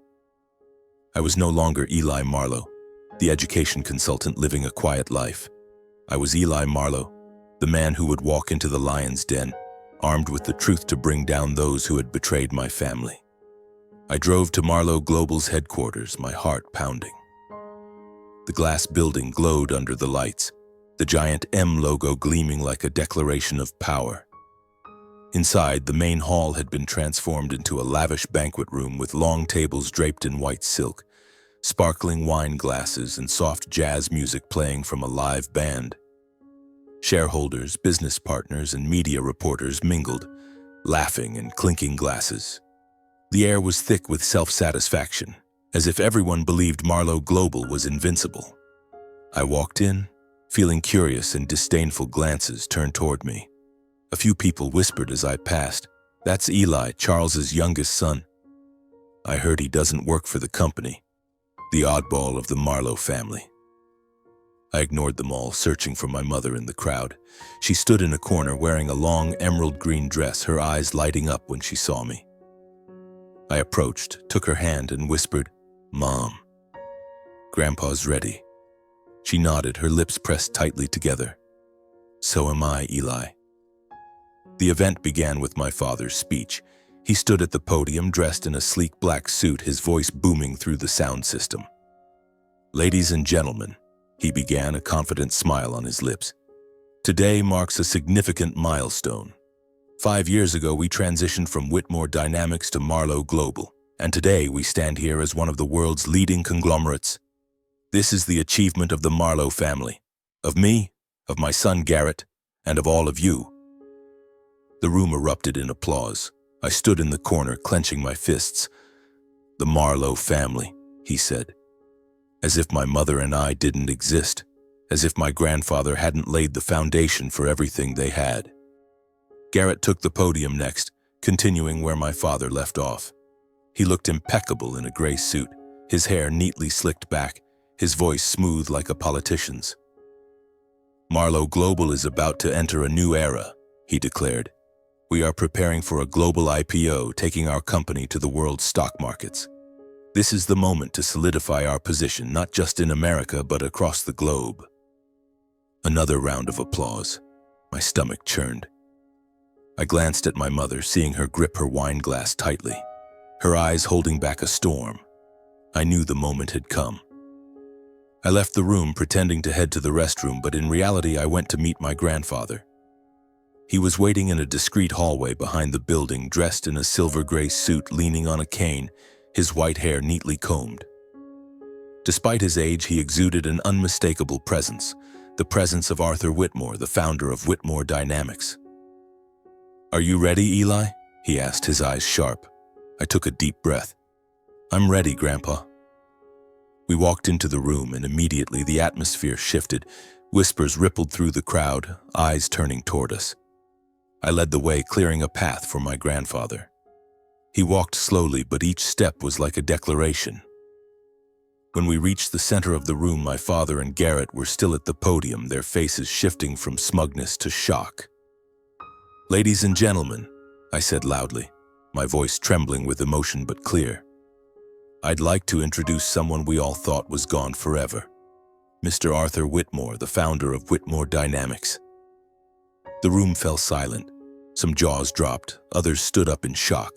I was no longer Eli Marlowe, the education consultant living a quiet life. I was Eli Marlowe, the man who would walk into the lion's den, armed with the truth to bring down those who had betrayed my family. I drove to Marlowe Global's headquarters, my heart pounding. The glass building glowed under the lights, the giant M logo gleaming like a declaration of power. Inside, the main hall had been transformed into a lavish banquet room with long tables draped in white silk, sparkling wine glasses and soft jazz music playing from a live band. Shareholders, business partners, and media reporters mingled, laughing and clinking glasses. The air was thick with self-satisfaction, as if everyone believed Marlowe Global was invincible. I walked in, feeling curious, and disdainful glances turned toward me. A few people whispered as I passed, "That's Eli, Charles's youngest son." I heard he doesn't work for the company, the oddball of the Marlowe family. I ignored them all, searching for my mother in the crowd. She stood in a corner wearing a long emerald green dress, her eyes lighting up when she saw me. I approached, took her hand and whispered, "Mom, Grandpa's ready." She nodded, her lips pressed tightly together. "So am I, Eli." The event began with my father's speech. He stood at the podium dressed in a sleek black suit, his voice booming through the sound system. "Ladies and gentlemen," he began, a confident smile on his lips. "Today marks a significant milestone. 5 years ago, we transitioned from Whitmore Dynamics to Marlowe Global, and today we stand here as one of the world's leading conglomerates. This is the achievement of the Marlowe family, of me, of my son Garrett, and of all of you." The room erupted in applause. I stood in the corner, clenching my fists. "The Marlowe family," he said. As if my mother and I didn't exist, as if my grandfather hadn't laid the foundation for everything they had. Garrett took the podium next, continuing where my father left off. He looked impeccable in a gray suit, his hair neatly slicked back, his voice smooth like a politician's. "Marlowe Global is about to enter a new era," he declared. "We are preparing for a global IPO, taking our company to the world's stock markets. This is the moment to solidify our position, not just in America, but across the globe." Another round of applause. My stomach churned. I glanced at my mother, seeing her grip her wine glass tightly, her eyes holding back a storm. I knew the moment had come. I left the room, pretending to head to the restroom, but in reality I went to meet my grandfather. He was waiting in a discreet hallway behind the building, dressed in a silver-gray suit, leaning on a cane, his white hair neatly combed. Despite his age, he exuded an unmistakable presence, the presence of Arthur Whitmore, the founder of Whitmore Dynamics. "Are you ready, Eli?" he asked, his eyes sharp. I took a deep breath. "I'm ready, Grandpa." We walked into the room, and immediately the atmosphere shifted. Whispers rippled through the crowd, eyes turning toward us. I led the way, clearing a path for my grandfather. He walked slowly, but each step was like a declaration. When we reached the center of the room, my father and Garrett were still at the podium, their faces shifting from smugness to shock. "Ladies and gentlemen," I said loudly, my voice trembling with emotion but clear, "I'd like to introduce someone we all thought was gone forever. Mr. Arthur Whitmore, the founder of Whitmore Dynamics." The room fell silent. Some jaws dropped, others stood up in shock.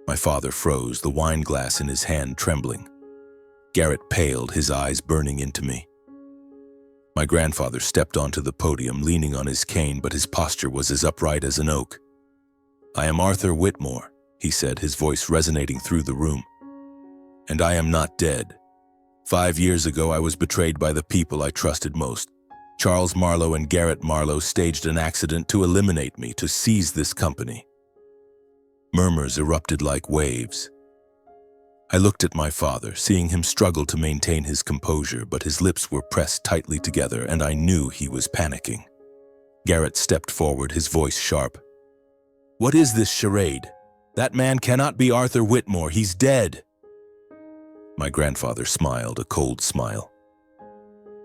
My father froze, the wine glass in his hand trembling. Garrett paled, his eyes burning into me. My grandfather stepped onto the podium, leaning on his cane, but his posture was as upright as an oak. "I am Arthur Whitmore," he said, his voice resonating through the room. "And I am not dead. 5 years ago, I was betrayed by the people I trusted most. Charles Marlowe and Garrett Marlowe staged an accident to eliminate me, to seize this company." Murmurs erupted like waves. I looked at my father, seeing him struggle to maintain his composure, but his lips were pressed tightly together, and I knew he was panicking. Garrett stepped forward, his voice sharp. "What is this charade? That man cannot be Arthur Whitmore. He's dead." My grandfather smiled, a cold smile.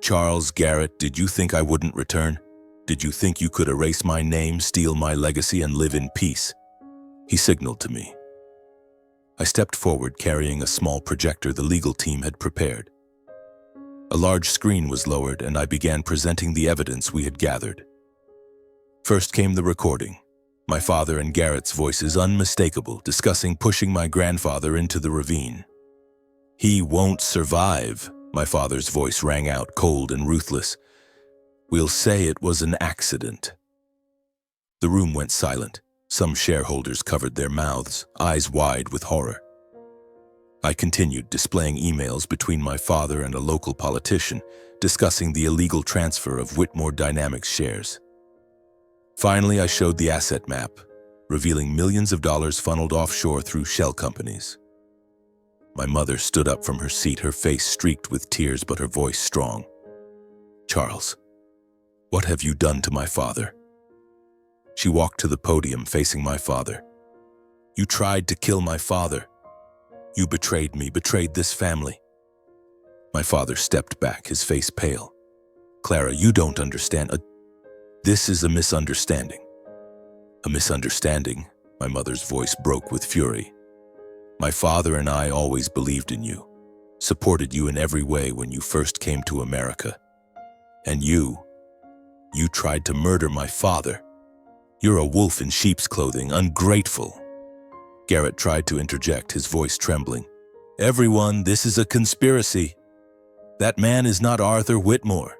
"Charles, Garrett, did you think I wouldn't return? Did you think you could erase my name, steal my legacy, and live in peace?" He signaled to me. I stepped forward, carrying a small projector the legal team had prepared. A large screen was lowered, and I began presenting the evidence we had gathered. First came the recording, my father and Garrett's voices unmistakable, discussing pushing my grandfather into the ravine. "He won't survive," my father's voice rang out, cold and ruthless. "We'll say it was an accident." The room went silent. Some shareholders covered their mouths, eyes wide with horror. I continued, displaying emails between my father and a local politician, discussing the illegal transfer of Whitmore Dynamics shares. Finally, I showed the asset map, revealing millions of dollars funneled offshore through shell companies. My mother stood up from her seat, her face streaked with tears, but her voice strong. "Charles, what have you done to my father?" She walked to the podium, facing my father. "You tried to kill my father." You betrayed me, betrayed this family. My father stepped back, his face pale. Clara, you don't understand. This is a misunderstanding. A misunderstanding? My mother's voice broke with fury. My father and I always believed in you, supported you in every way when you first came to America. And you tried to murder my father. You're a wolf in sheep's clothing, ungrateful. Garrett tried to interject, his voice trembling. Everyone, this is a conspiracy. That man is not Arthur Whitmore.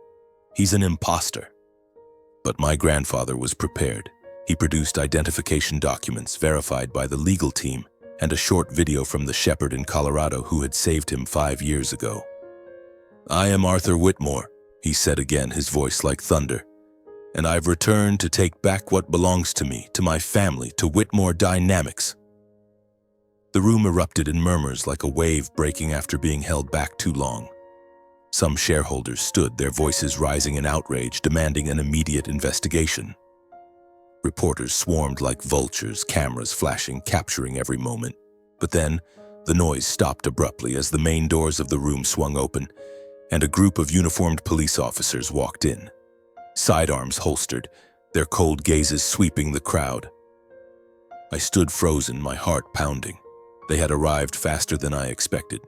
He's an imposter. But my grandfather was prepared. He produced identification documents verified by the legal team and a short video from the shepherd in Colorado who had saved him 5 years ago. I am Arthur Whitmore, he said again, his voice like thunder. And I've returned to take back what belongs to me, to my family, to Whitmore Dynamics. The room erupted in murmurs like a wave breaking after being held back too long. Some shareholders stood, their voices rising in outrage, demanding an immediate investigation. Reporters swarmed like vultures, cameras flashing, capturing every moment. But then, the noise stopped abruptly as the main doors of the room swung open, and a group of uniformed police officers walked in. Sidearms holstered, their cold gazes sweeping the crowd. I stood frozen, my heart pounding. They had arrived faster than I expected.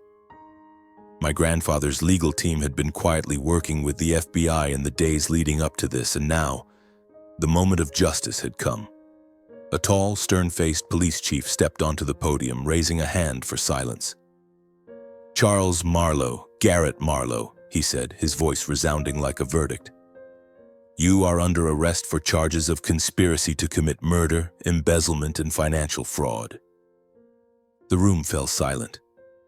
My grandfather's legal team had been quietly working with the FBI in the days leading up to this, and now, the moment of justice had come. A tall, stern-faced police chief stepped onto the podium, raising a hand for silence. Charles Marlowe, Garrett Marlowe, he said, his voice resounding like a verdict. You are under arrest for charges of conspiracy to commit murder, embezzlement, and financial fraud. The room fell silent.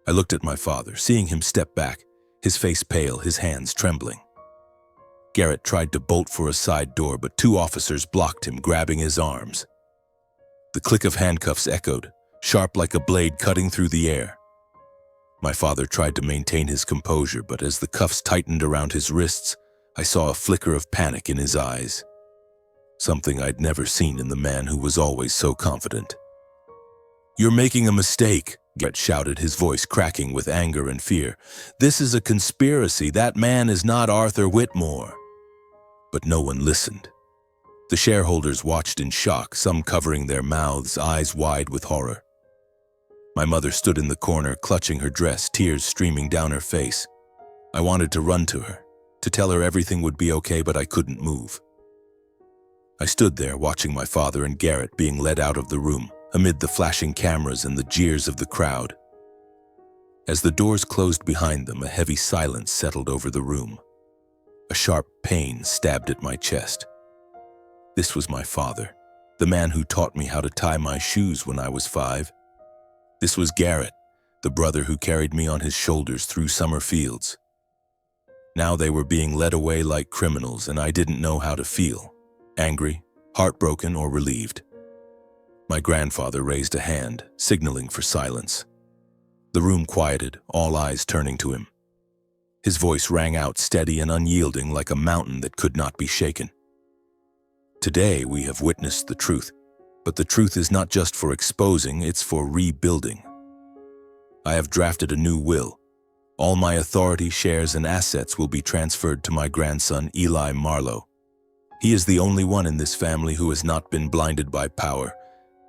I looked at my father, seeing him step back, his face pale, his hands trembling. Garrett tried to bolt for a side door, but 2 officers blocked him, grabbing his arms. The click of handcuffs echoed, sharp like a blade cutting through the air. My father tried to maintain his composure, but as the cuffs tightened around his wrists, I saw a flicker of panic in his eyes. Something I'd never seen in the man who was always so confident. You're making a mistake, Garrett shouted, his voice cracking with anger and fear. This is a conspiracy. That man is not Arthur Whitmore. But no one listened. The shareholders watched in shock, some covering their mouths, eyes wide with horror. My mother stood in the corner, clutching her dress, tears streaming down her face. I wanted to run to her, to tell her everything would be okay, but I couldn't move. I stood there, watching my father and Garrett being led out of the room, amid the flashing cameras and the jeers of the crowd. As the doors closed behind them, a heavy silence settled over the room. A sharp pain stabbed at my chest. This was my father, the man who taught me how to tie my shoes when I was 5. This was Garrett, the brother who carried me on his shoulders through summer fields. Now they were being led away like criminals, and I didn't know how to feel, angry, heartbroken, or relieved. My grandfather raised a hand, signaling for silence. The room quieted, all eyes turning to him. His voice rang out steady and unyielding like a mountain that could not be shaken. Today we have witnessed the truth, but the truth is not just for exposing, it's for rebuilding. I have drafted a new will. All my authority, shares, and assets will be transferred to my grandson, Eli Marlowe. He is the only one in this family who has not been blinded by power.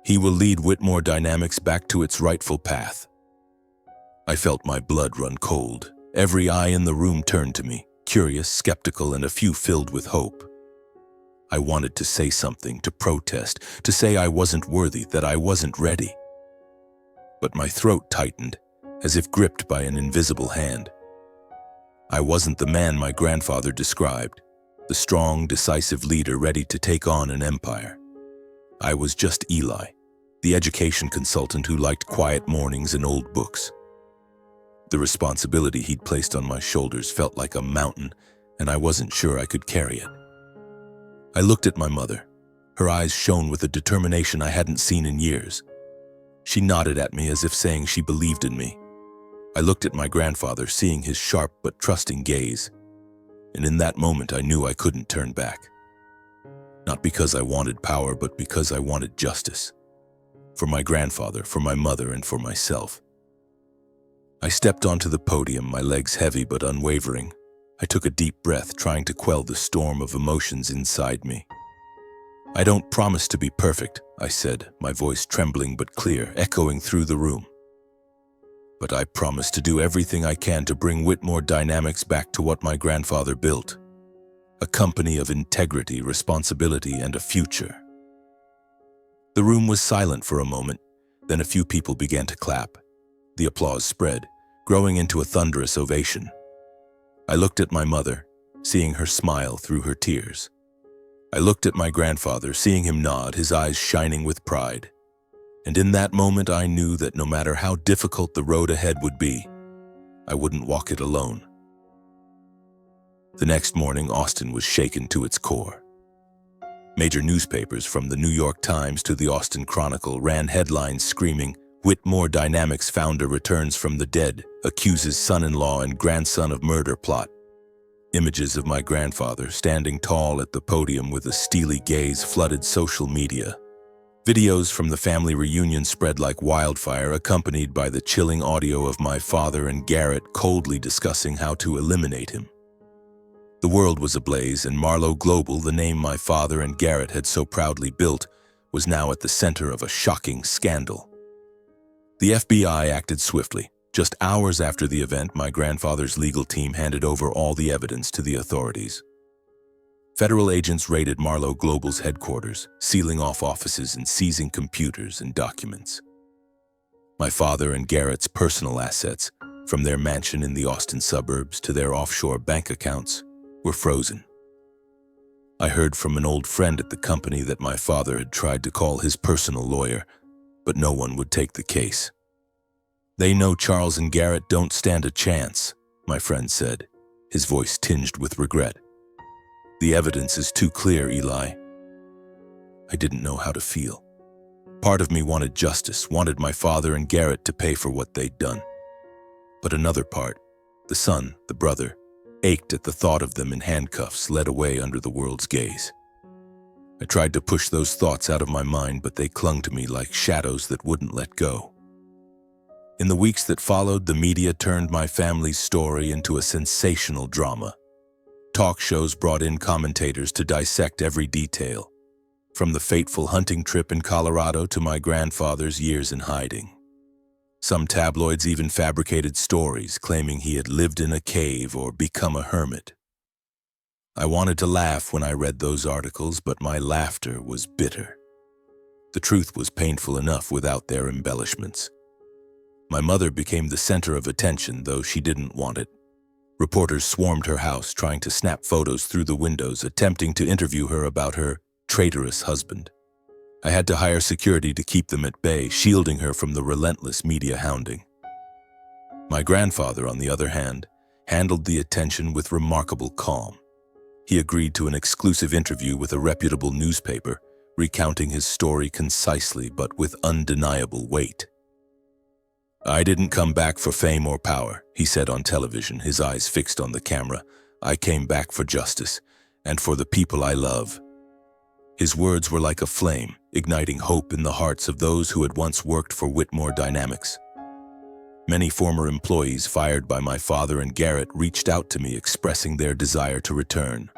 He will lead Whitmore Dynamics back to its rightful path. I felt my blood run cold. Every eye in the room turned to me, curious, skeptical, and a few filled with hope. I wanted to say something, to protest, to say I wasn't worthy, that I wasn't ready. But my throat tightened, as if gripped by an invisible hand. I wasn't the man my grandfather described, the strong, decisive leader ready to take on an empire. I was just Eli, the education consultant who liked quiet mornings and old books. The responsibility he'd placed on my shoulders felt like a mountain, and I wasn't sure I could carry it. I looked at my mother. Her eyes shone with a determination I hadn't seen in years. She nodded at me as if saying she believed in me. I looked at my grandfather, seeing his sharp but trusting gaze. And in that moment, I knew I couldn't turn back. Not because I wanted power, but because I wanted justice. For my grandfather, for my mother, and for myself. I stepped onto the podium, my legs heavy but unwavering. I took a deep breath, trying to quell the storm of emotions inside me. "I don't promise to be perfect," I said, my voice trembling but clear, echoing through the room. "But I promise to do everything I can to bring Whitmore Dynamics back to what my grandfather built. A company of integrity, responsibility, and a future." The room was silent for a moment, then a few people began to clap. The applause spread, growing into a thunderous ovation. I looked at my mother, seeing her smile through her tears. I looked at my grandfather, seeing him nod, his eyes shining with pride. And in that moment, I knew that no matter how difficult the road ahead would be, I wouldn't walk it alone. The next morning, Austin was shaken to its core. Major newspapers, from the New York Times to the Austin Chronicle, ran headlines screaming, "Whitmore Dynamics founder returns from the dead, accuses son-in-law and grandson of murder plot." Images of my grandfather standing tall at the podium with a steely gaze flooded social media. Videos from the family reunion spread like wildfire, accompanied by the chilling audio of my father and Garrett coldly discussing how to eliminate him. The world was ablaze, and Marlowe Global, the name my father and Garrett had so proudly built, was now at the center of a shocking scandal. The FBI acted swiftly. Just hours after the event, my grandfather's legal team handed over all the evidence to the authorities. Federal agents raided Marlowe Global's headquarters, sealing off offices and seizing computers and documents. My father and Garrett's personal assets, from their mansion in the Austin suburbs to their offshore bank accounts, were frozen. I heard from an old friend at the company that my father had tried to call his personal lawyer, but no one would take the case. "They know Charles and Garrett don't stand a chance," my friend said, his voice tinged with regret. "The evidence is too clear, Eli." I didn't know how to feel. Part of me wanted justice, wanted my father and Garrett to pay for what they'd done. But another part, the son, the brother, ached at the thought of them in handcuffs, led away under the world's gaze. I tried to push those thoughts out of my mind, but they clung to me like shadows that wouldn't let go. In the weeks that followed, the media turned my family's story into a sensational drama. Talk shows brought in commentators to dissect every detail, from the fateful hunting trip in Colorado to my grandfather's years in hiding. Some tabloids even fabricated stories claiming he had lived in a cave or become a hermit. I wanted to laugh when I read those articles, but my laughter was bitter. The truth was painful enough without their embellishments. My mother became the center of attention, though she didn't want it. Reporters swarmed her house, trying to snap photos through the windows, attempting to interview her about her traitorous husband. I had to hire security to keep them at bay, shielding her from the relentless media hounding. My grandfather, on the other hand, handled the attention with remarkable calm. He agreed to an exclusive interview with a reputable newspaper, recounting his story concisely but with undeniable weight. "I didn't come back for fame or power," he said on television, his eyes fixed on the camera. "I came back for justice, and for the people I love." His words were like a flame, igniting hope in the hearts of those who had once worked for Whitmore Dynamics. Many former employees fired by my father and Garrett reached out to me, expressing their desire to return.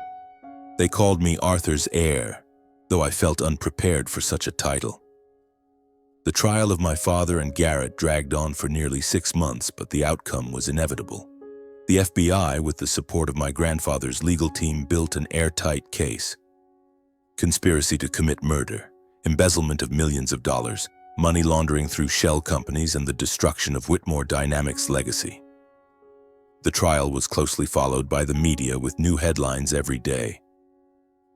They called me Arthur's heir, though I felt unprepared for such a title. The trial of my father and Garrett dragged on for nearly 6 months, but the outcome was inevitable. The FBI, with the support of my grandfather's legal team, built an airtight case. Conspiracy to commit murder, embezzlement of millions of dollars, money laundering through shell companies, and the destruction of Whitmore Dynamics' legacy. The trial was closely followed by the media, with new headlines every day.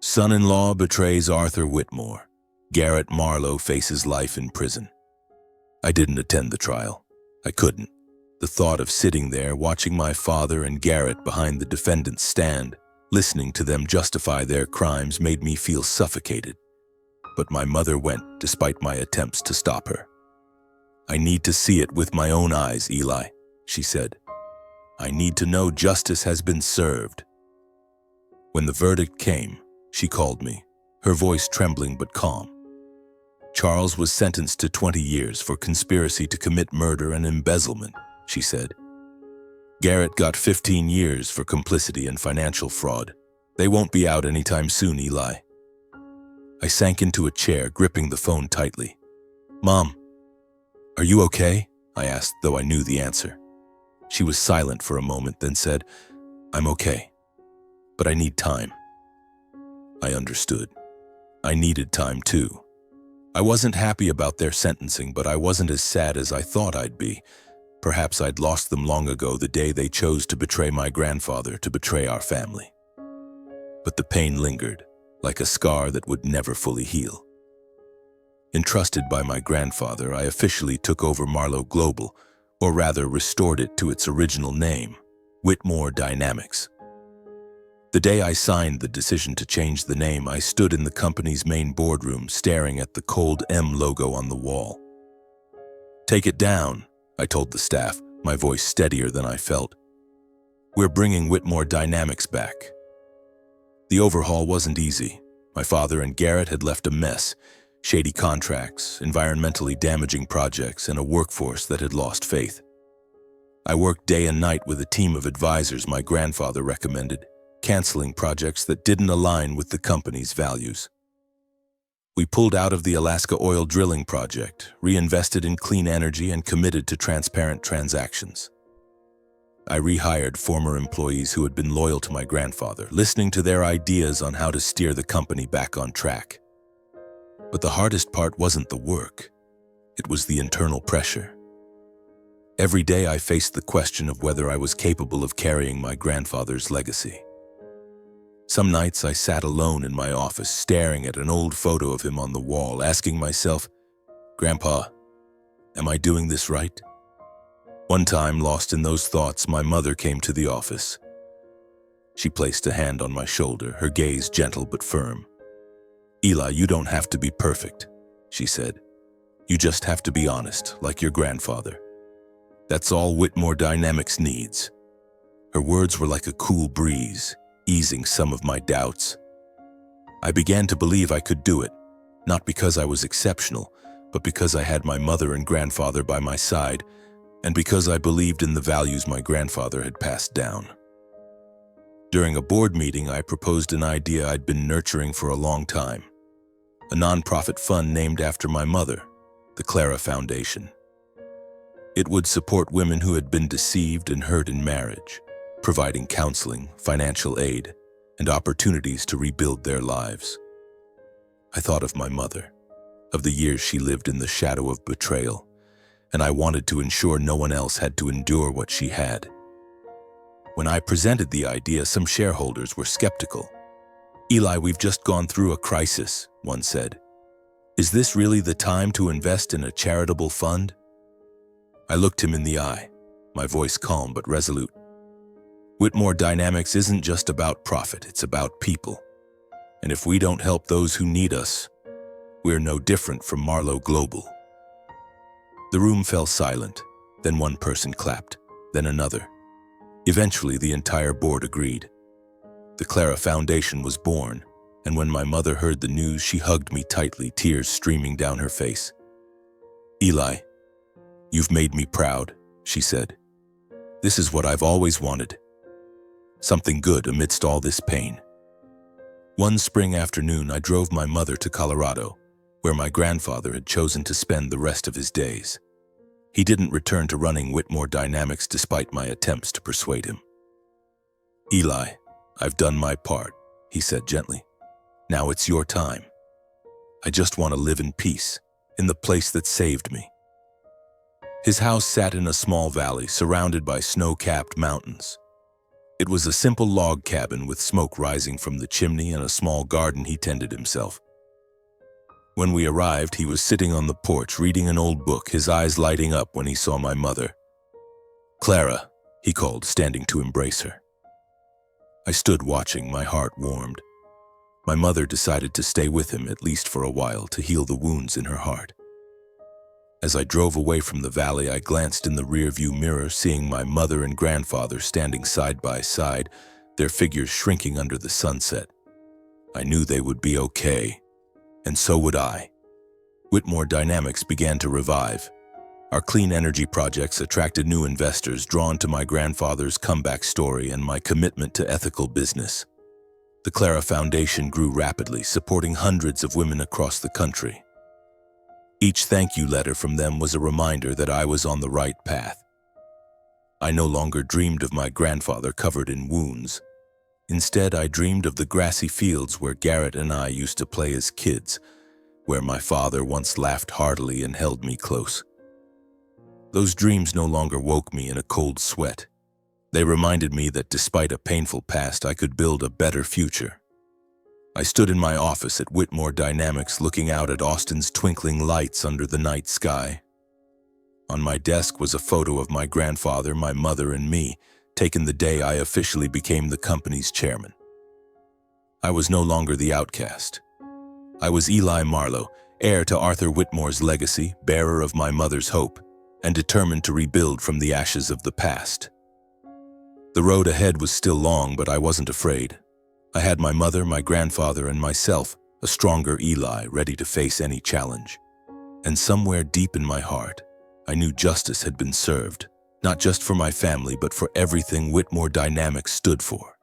"Son-in-law betrays Arthur Whitmore. Garrett Marlowe faces life in prison." I didn't attend the trial. I couldn't. The thought of sitting there, watching my father and Garrett behind the defendant's stand, listening to them justify their crimes, made me feel suffocated. But my mother went, despite my attempts to stop her. "I need to see it with my own eyes, Eli," she said. "I need to know justice has been served." When the verdict came, she called me, her voice trembling but calm. Charles was sentenced to 20 years for conspiracy to commit murder and embezzlement. she said. Garrett got 15 years for complicity and financial fraud. They won't be out anytime soon, Eli. I sank into a chair, gripping the phone tightly. Mom, are you okay? I asked, though I knew the answer. She was silent for a moment, then said, I'm okay, but I need time. I understood. I needed time too. I wasn't happy about their sentencing, but I wasn't as sad as I thought I'd be. Perhaps I'd lost them long ago, the day they chose to betray my grandfather, to betray our family. But the pain lingered, like a scar that would never fully heal. Entrusted by my grandfather, I officially took over Marlowe Global, or rather restored it to its original name, Whitmore Dynamics. The day I signed the decision to change the name, I stood in the company's main boardroom, staring at the cold M logo on the wall. Take it down, I told the staff, my voice steadier than I felt. We're bringing Whitmore Dynamics back. The overhaul wasn't easy. My father and Garrett had left a mess: shady contracts, environmentally damaging projects, and a workforce that had lost faith. I worked day and night with a team of advisors my grandfather recommended, canceling projects that didn't align with the company's values. We pulled out of the Alaska oil drilling project, reinvested in clean energy, and committed to transparent transactions. I rehired former employees who had been loyal to my grandfather, listening to their ideas on how to steer the company back on track. But the hardest part wasn't the work. It was the internal pressure. Every day I faced the question of whether I was capable of carrying my grandfather's legacy. Some nights I sat alone in my office, staring at an old photo of him on the wall, asking myself, Grandpa, am I doing this right? One time, lost in those thoughts, my mother came to the office. She placed a hand on my shoulder, her gaze gentle but firm. Eli, you don't have to be perfect, she said. You just have to be honest, like your grandfather. That's all Whitmore Dynamics needs. Her words were like a cool breeze, easing some of my doubts. I began to believe I could do it, not because I was exceptional, but because I had my mother and grandfather by my side, and because I believed in the values my grandfather had passed down. During a board meeting, I proposed an idea I'd been nurturing for a long time: a nonprofit fund named after my mother, the Clara Foundation. It would support women who had been deceived and hurt in marriage, providing counseling, financial aid, and opportunities to rebuild their lives. I thought of my mother, of the years she lived in the shadow of betrayal, and I wanted to ensure no one else had to endure what she had. When I presented the idea, some shareholders were skeptical. Eli, we've just gone through a crisis, one said. Is this really the time to invest in a charitable fund? I looked him in the eye, my voice calm but resolute. Whitmore Dynamics isn't just about profit, it's about people. And if we don't help those who need us, we're no different from Marlowe Global. The room fell silent, then one person clapped, then another. Eventually, the entire board agreed. The Clara Foundation was born, and when my mother heard the news, she hugged me tightly, tears streaming down her face. Eli, you've made me proud, she said. This is what I've always wanted. Something good amidst all this pain. One spring afternoon, I drove my mother to Colorado, where my grandfather had chosen to spend the rest of his days. He didn't return to running Whitmore Dynamics despite my attempts to persuade him. Eli, I've done my part, he said gently. Now it's your time. I just want to live in peace, in the place that saved me. His house sat in a small valley surrounded by snow-capped mountains. It was a simple log cabin with smoke rising from the chimney and a small garden he tended himself. When we arrived, he was sitting on the porch reading an old book, his eyes lighting up when he saw my mother. Clara, he called, standing to embrace her. I stood watching, my heart warmed. My mother decided to stay with him, at least for a while, to heal the wounds in her heart. As I drove away from the valley, I glanced in the rearview mirror, seeing my mother and grandfather standing side by side, their figures shrinking under the sunset. I knew they would be okay, and so would I. Whitmore Dynamics began to revive. Our clean energy projects attracted new investors drawn to my grandfather's comeback story and my commitment to ethical business. The Clara Foundation grew rapidly, supporting hundreds of women across the country. Each thank you letter from them was a reminder that I was on the right path. I no longer dreamed of my grandfather covered in wounds. Instead, I dreamed of the grassy fields where Garrett and I used to play as kids, where my father once laughed heartily and held me close. Those dreams no longer woke me in a cold sweat. They reminded me that despite a painful past, I could build a better future. I stood in my office at Whitmore Dynamics looking out at Austin's twinkling lights under the night sky. On my desk was a photo of my grandfather, my mother, and me, taken the day I officially became the company's chairman. I was no longer the outcast. I was Eli Marlowe, heir to Arthur Whitmore's legacy, bearer of my mother's hope, and determined to rebuild from the ashes of the past. The road ahead was still long, but I wasn't afraid. I had my mother, my grandfather, and myself, a stronger Eli, ready to face any challenge. And somewhere deep in my heart, I knew justice had been served, not just for my family, but for everything Whitmore Dynamics stood for.